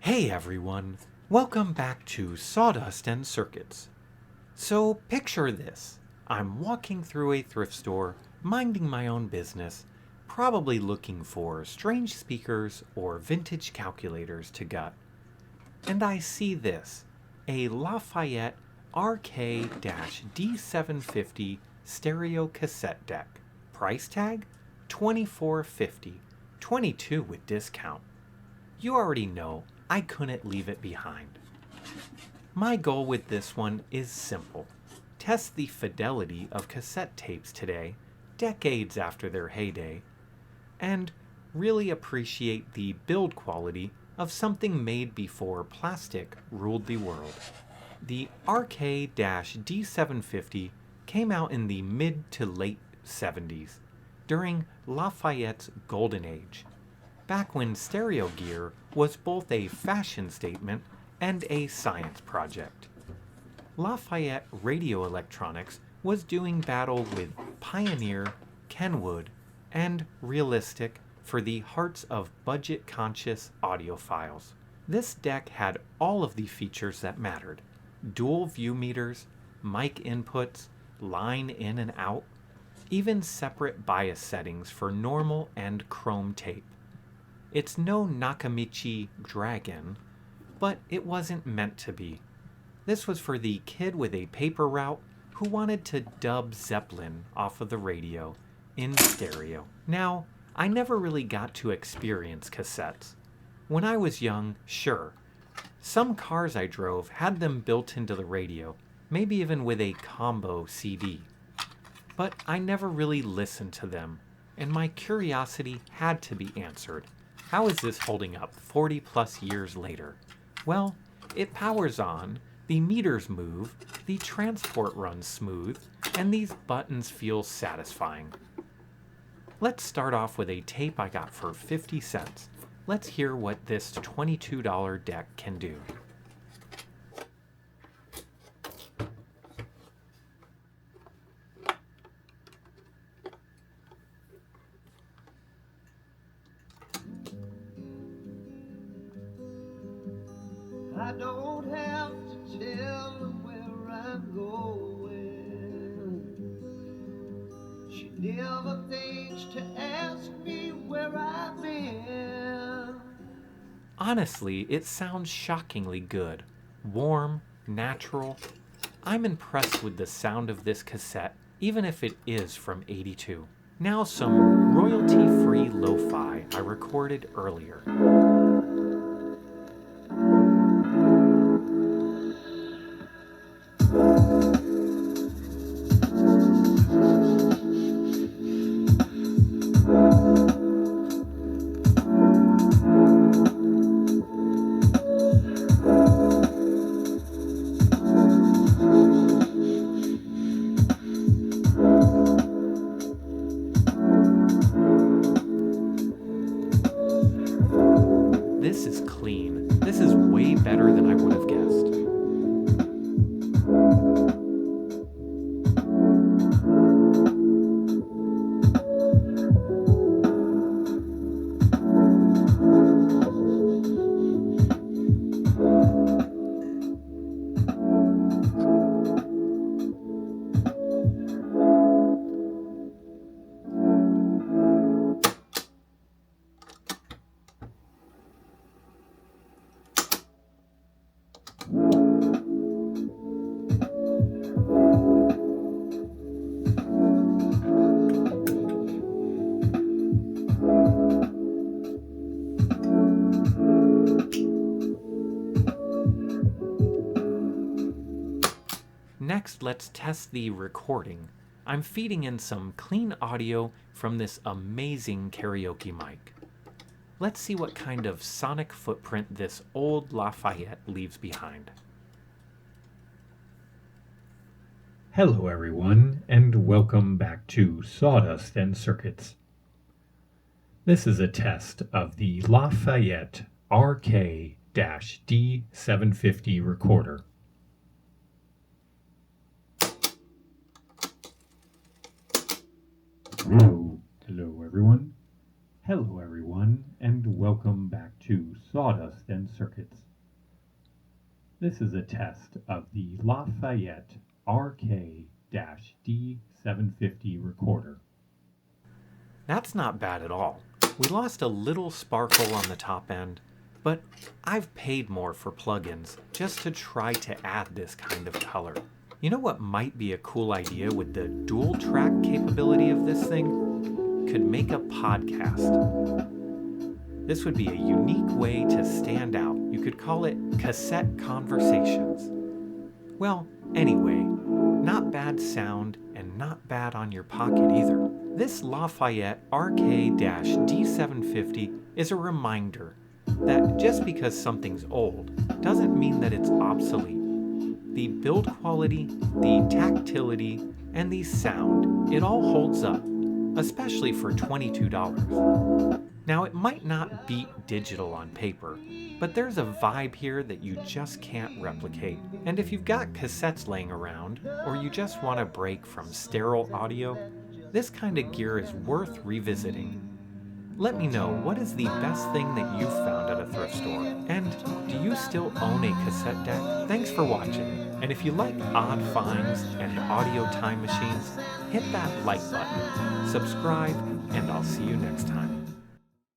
Hey everyone, welcome back to Sawdust Circuits. So picture this. I'm walking through a thrift store, minding my own business, probably looking for strange speakers or vintage calculators to gut. And I see this, a Lafayette RK-D750 stereo cassette deck. Price tag? $24.50, $22 with discount. You already know I couldn't leave it behind. My goal with this one is simple. Test the fidelity of cassette tapes today, decades after their heyday, and really appreciate the build quality of something made before plastic ruled the world. The RK-D750 came out in the mid to late 70s, during Lafayette's golden age, back when stereo gear was both a fashion statement and a science project. Lafayette Radio Electronics was doing battle with Pioneer, Kenwood, and Realistic for the hearts of budget-conscious audiophiles. This deck had all of the features that mattered: dual view meters, mic inputs, line in and out, even separate bias settings for normal and chrome tape. It's no Nakamichi Dragon, but it wasn't meant to be. This was for the kid with a paper route who wanted to dub Zeppelin off of the radio in stereo. Now, I never really got to experience cassettes. When I was young, sure, some cars I drove had them built into the radio, maybe even with a combo CD. But I never really listened to them, and my curiosity had to be answered. How is this holding up 40 plus years later? Well, it powers on, the meters move, the transport runs smooth, and these buttons feel satisfying. Let's start off with a tape I got for 50 cents. Let's hear what this $22 deck can do. I don't have to tell her where I'm going. She never thinks to ask me where I've been. Honestly, it sounds shockingly good. Warm, natural. I'm impressed with the sound of this cassette, even if it is from '82. Now some royalty-free lo-fi I recorded earlier. This is clean. This is way better than I would have guessed. Next, let's test the recording. I'm feeding in some clean audio from this amazing karaoke mic. Let's see what kind of sonic footprint this old Lafayette leaves behind. Hello everyone, and welcome back to Sawdust Circuits. This is a test of the Lafayette RK-D750 recorder. Hello everyone. Hello everyone, and welcome back to Sawdust and Circuits. This is a test of the Lafayette RK-D750 recorder. That's not bad at all. We lost a little sparkle on the top end, but I've paid more for plugins just to try to add this kind of color. You know what might be a cool idea with the dual track capability of this thing? Could make a podcast. This would be a unique way to stand out. You could call it Cassette Conversations. Well, anyway, not bad sound and not bad on your pocket either. This Lafayette RK-D750 is a reminder that just because something's old doesn't mean that it's obsolete. The build quality, the tactility, and the sound, it all holds up, especially for $22. Now, it might not beat digital on paper, but there's a vibe here that you just can't replicate. And if you've got cassettes laying around, or you just want a break from sterile audio, this kind of gear is worth revisiting. Let me know, what is the best thing that you've found at a thrift store? And do you still own a cassette deck? Thanks for watching. And if you like odd finds and audio time machines, hit that like button, subscribe, and I'll see you next time.